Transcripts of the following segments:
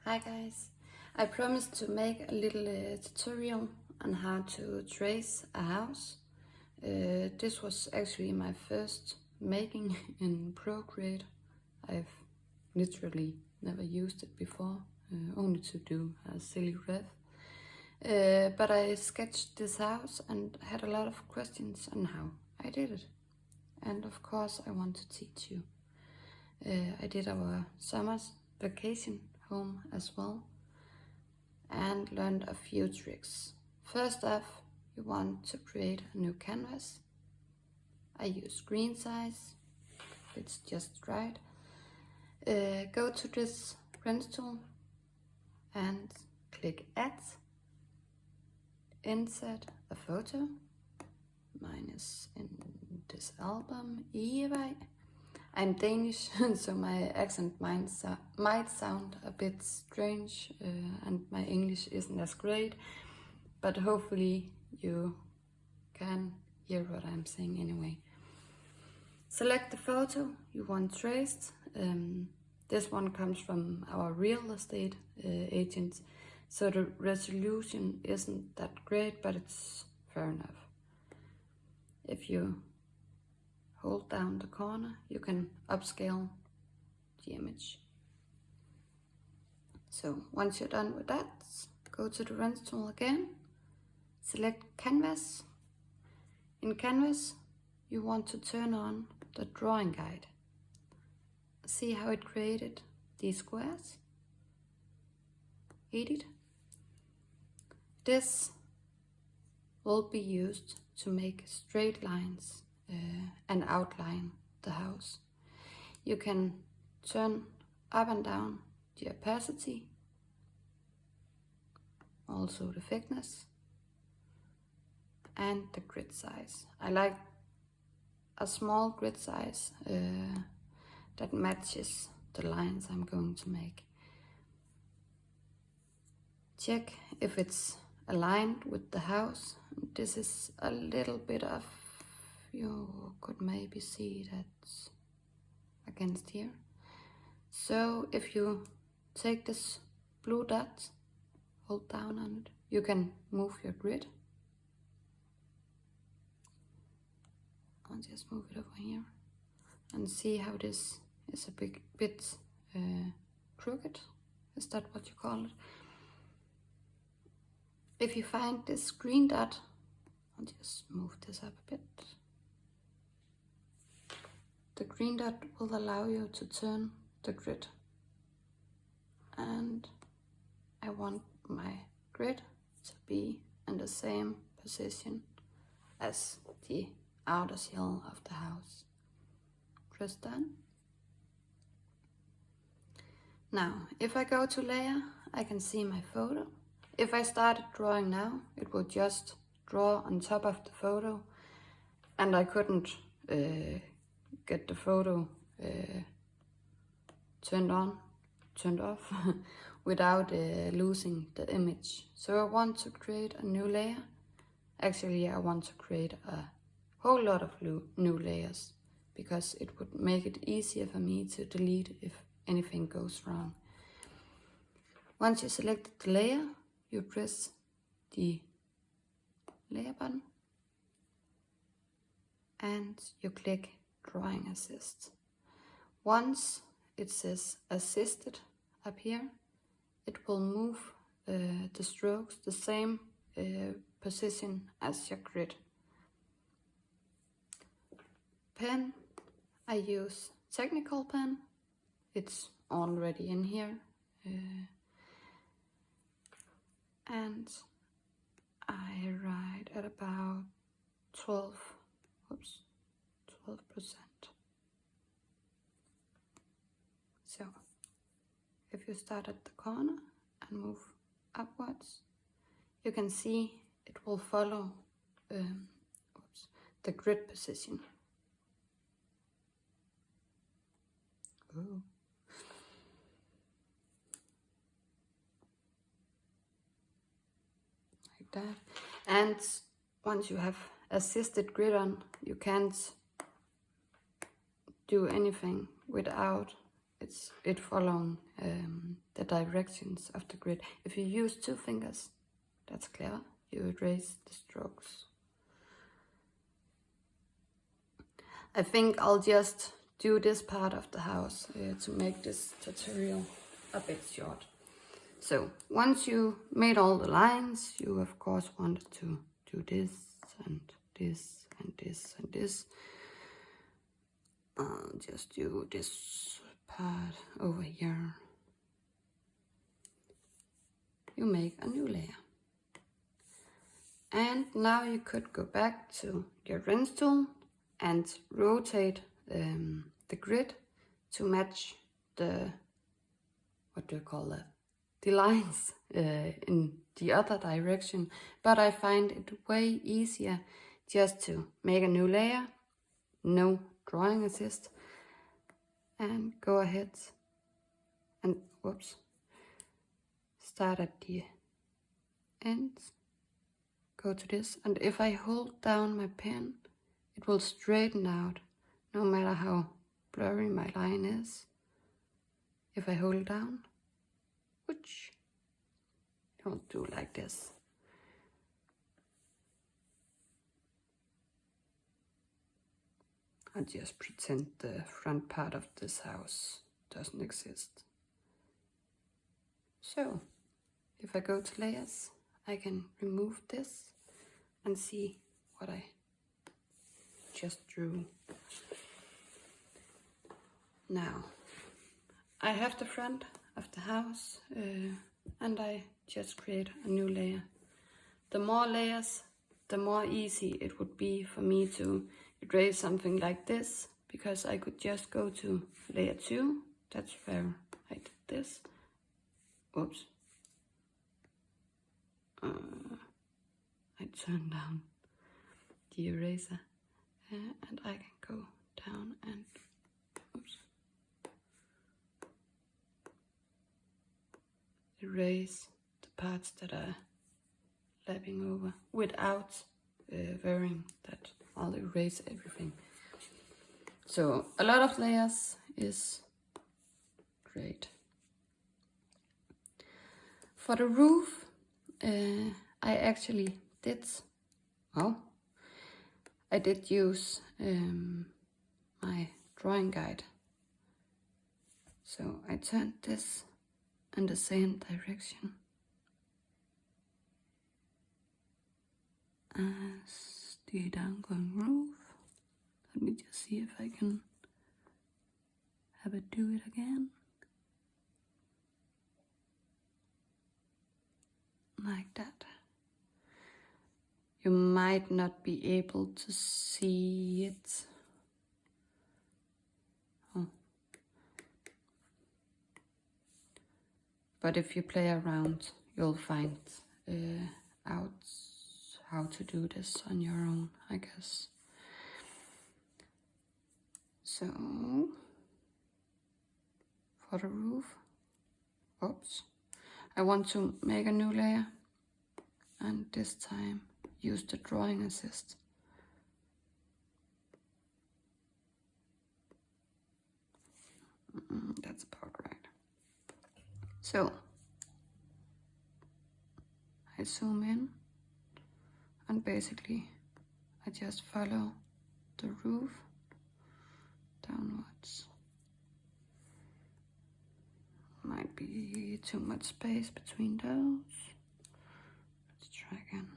Hi guys, I promised to make a little tutorial on how to trace a house. This was actually my first making in Procreate. I've literally never used it before, only to do a silly ref. But I sketched this house and had a lot of questions on how I did it. And of course I want to teach you. I did our summer's vacation home as well and learned a few tricks. First off, you want to create a new canvas. I use resize, it's just right. Go to this pen tool and click add, insert a photo. Mine is in this album, Eva. I'm Danish, so my accent might sound a bit strange and my English isn't as great, but hopefully you can hear what I'm saying anyway. Select the photo you want traced. This one comes from our real estate agents, so the resolution isn't that great, but it's fair enough. If you hold down the corner, you can upscale the image. So once you're done with that, go to the pen tool again, select canvas. In canvas, you want to turn on the drawing guide. See how it created these squares? Edit. This will be used to make straight lines and outline the house. You can turn up and down the opacity, also the thickness, and the grid size. I like a small grid size that matches the lines I'm going to make. Check if it's aligned with the house. This is a little bit of, you could maybe see that against here. So if you take this blue dot, hold down on it, you can move your grid. I'll just move it over here and see how this is a bit crooked. Is that what you call it? If you find this green dot, I'll just move this up a bit. The green dot will allow you to turn the grid. And I want my grid to be in the same position as the outer shell of the house. Press done. Now, if I go to layer, I can see my photo. If I started drawing now, it would just draw on top of the photo, and I couldn't get the photo turned off without losing the image. So I want to create a new layer. Actually, I want to create a whole lot of new layers because it would make it easier for me to delete if anything goes wrong. Once you select the layer, you press the layer button and you click Drawing Assist. Once it says assisted up here, it will move the strokes the same position as your grid. Pen, I use technical pen. It's already in here. And I write at about 12%. So if you start at the corner and move upwards, you can see it will follow the grid position. Ooh. Like that. And once you have assisted grid on, you can't do anything without it following the directions of the grid. If you use 2 fingers, that's clever, you erase the strokes. I think I'll just do this part of the house to make this tutorial a bit short. So once you made all the lines, you of course wanted to do this and this and this and this. I'll just do this part over here. You make a new layer. And now you could go back to your wrench tool and rotate the grid to match the, what do you call that? The lines in the other direction. But I find it way easier just to make a new layer, no drawing assist, and go ahead and start at the end, go to this, and if I hold down my pen, it will straighten out no matter how blurry my line is. If I hold down, which I'll do like this. I'll just pretend the front part of this house doesn't exist. So, if I go to layers, I can remove this and see what I just drew. Now, I have the front of the house and I just create a new layer. The more layers, the more easy it would be for me to erase something like this, because I could just go to layer 2, that's where I did this. Oops. I turn down the eraser and I can go down and erase the parts that are lapping over without worrying that I'll erase everything. So a lot of layers is great. For the roof, I actually did, I did use my drawing guide. So I turned this in the same direction as the downgoing roof. Let me just see if I can have it do it again. Like that. You might not be able to see it. But if you play around, you'll find out how to do this on your own, I guess. So, for the roof, I want to make a new layer, and this time use the drawing assist. That's about right. So, I zoom in, and basically I just follow the roof downwards. Might be too much space between those. Let's try again.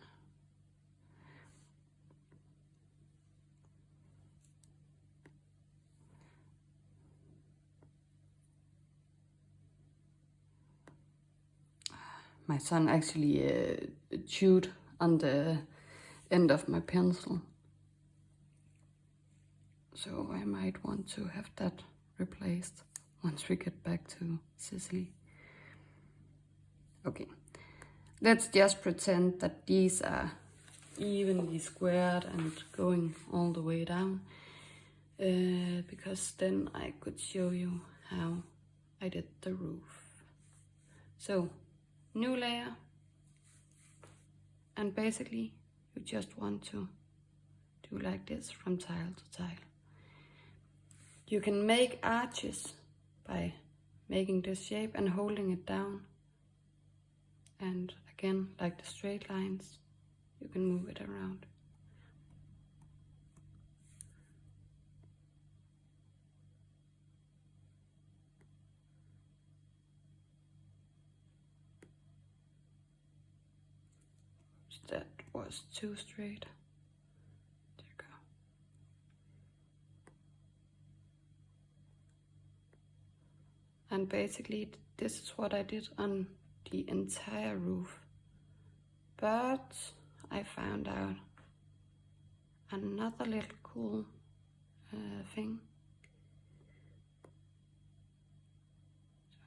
My son actually chewed on the end of my pencil. So I might want to have that replaced once we get back to Sicily. Okay, let's just pretend that these are evenly squared and going all the way down, because then I could show you how I did the roof. So, new layer, and basically you just want to do like this from tile to tile. You can make arches by making this shape and holding it down. And again, like the straight lines, you can move it around. That was too straight. There you go. And basically this is what I did on the entire roof. But I found out another little cool thing.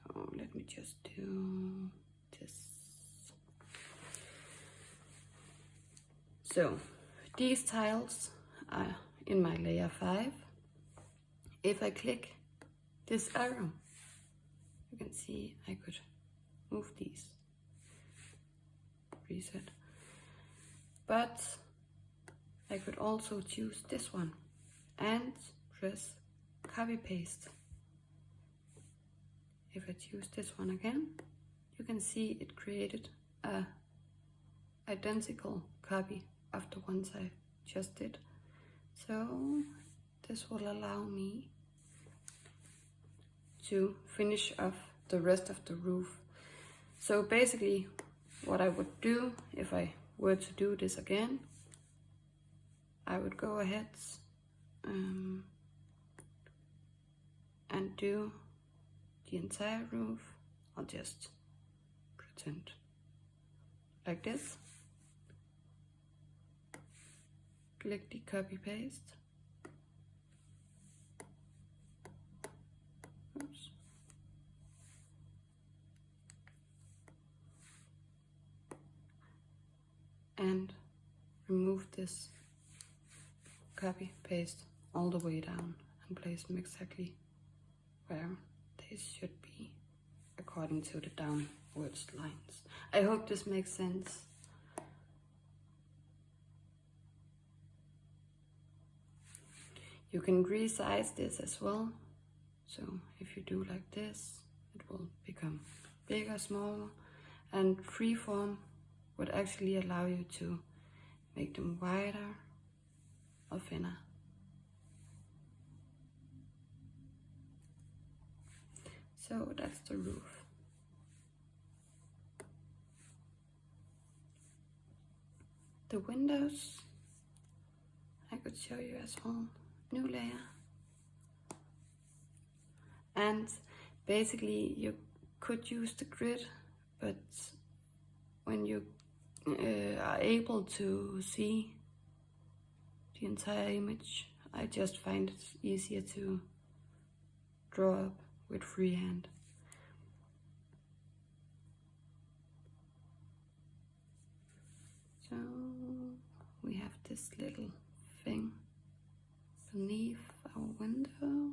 So let me just do this. So these tiles are in my layer 5. If I click this arrow, you can see I could move these. Reset. But I could also choose this one and press copy paste. If I choose this one again, you can see it created a identical copy of the ones I just did. So this will allow me to finish off the rest of the roof. So basically what I would do if I were to do this again, I would go ahead and do the entire roof. I'll just pretend like this. Click the copy paste. Oops. And remove this copy paste all the way down and place them exactly where they should be according to the downwards lines. I hope this makes sense. You can resize this as well. So if you do like this, it will become bigger, smaller, and freeform would actually allow you to make them wider or thinner. So that's the roof. The windows, I could show you as well. New layer. And basically you could use the grid, but when you are able to see the entire image, I just find it easier to draw up with freehand. So we have this little thing beneath our window.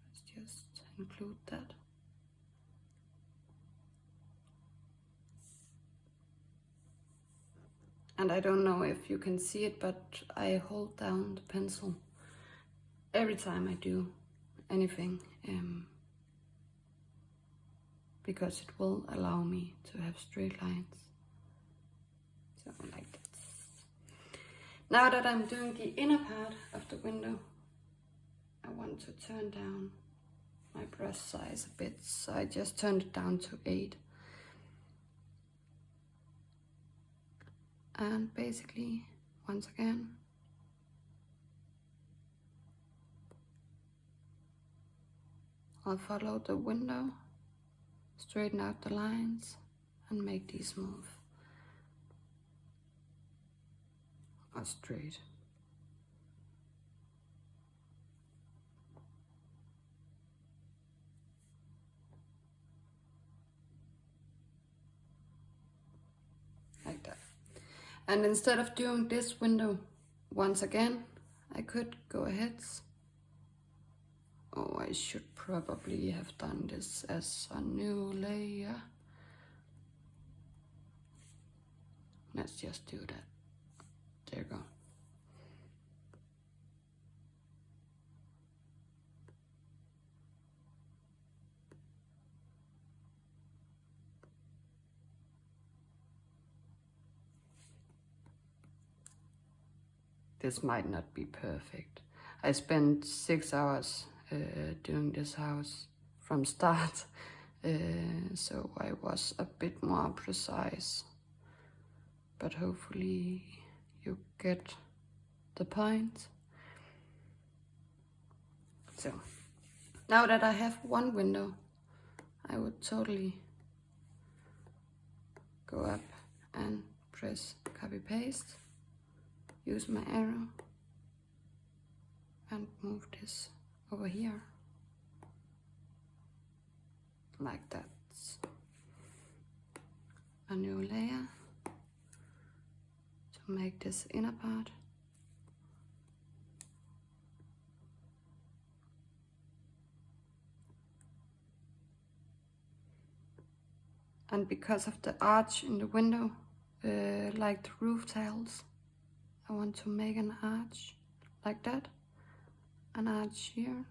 Let's just include that. And I don't know if you can see it, but I hold down the pencil every time I do anything, because it will allow me to have straight lines. So like this. Now that I'm doing the inner part of the window, I want to turn down my brush size a bit, so I just turned it down to 8. And basically, once again, I'll follow the window, straighten out the lines, and make these move or straight. Like that. And instead of doing this window once again, I could go ahead. Oh, I should probably have done this as a new layer. Let's just do that. There you go. this might not be perfect. I spent 6 hours doing this house from start, so I was a bit more precise, but hopefully you get the point. So now that I have one window, I would totally go up and press copy paste, use my arrow and move this over here like that. A new layer to make this inner part. And because of the arch in the window, like the roof tiles, I want to make an arch like that, an arch here,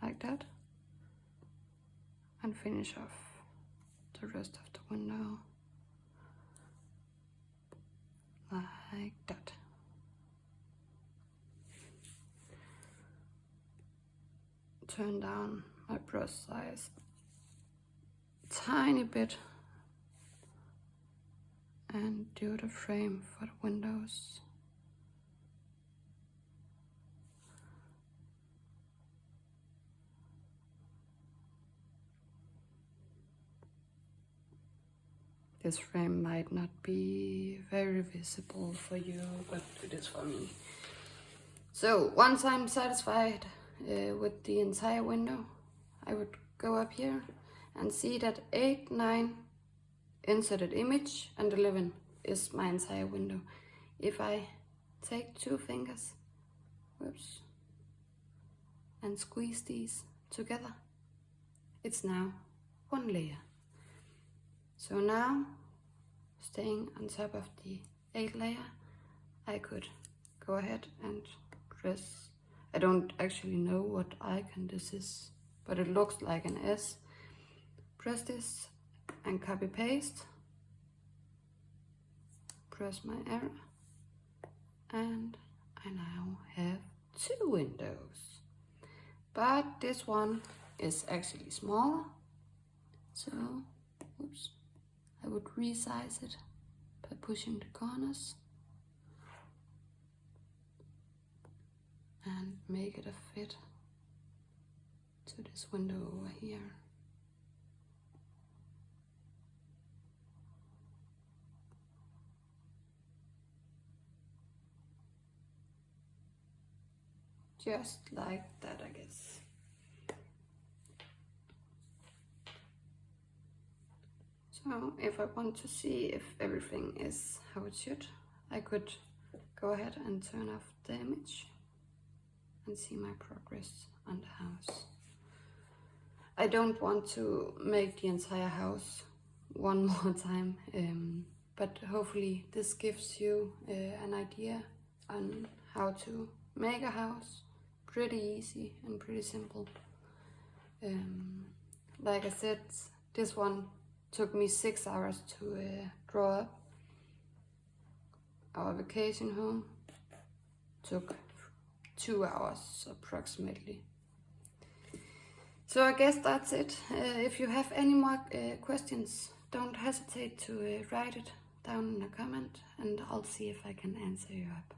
like that, and finish off the rest of the window like that. Turn down my brush size tiny bit and do the frame for the windows. This frame might not be very visible for you, but it is for me. So once I'm satisfied with the entire window, I would go up here and see that 8, 9 inserted image and 11 is my entire window. If I take 2 fingers, whoops, and squeeze these together, it's now one layer. So now, staying on top of the 8 layer, I could go ahead and press, I don't actually know what icon this is, but it looks like an S. Press this and copy paste, press my arrow, and I now have 2 windows. But this one is actually smaller, so oops, I would resize it by pushing the corners and make it a fit to this window over here. Just like that, I guess. So if I want to see if everything is how it should, I could go ahead and turn off the image and see my progress on the house. I don't want to make the entire house one more time, but hopefully this gives you an idea on how to make a house. Pretty easy and pretty simple. Like I said, this one took me 6 hours to draw up. Our vacation home took 2 hours approximately. So I guess that's it. If you have any more questions, don't hesitate to write it down in a comment and I'll see if I can answer you up.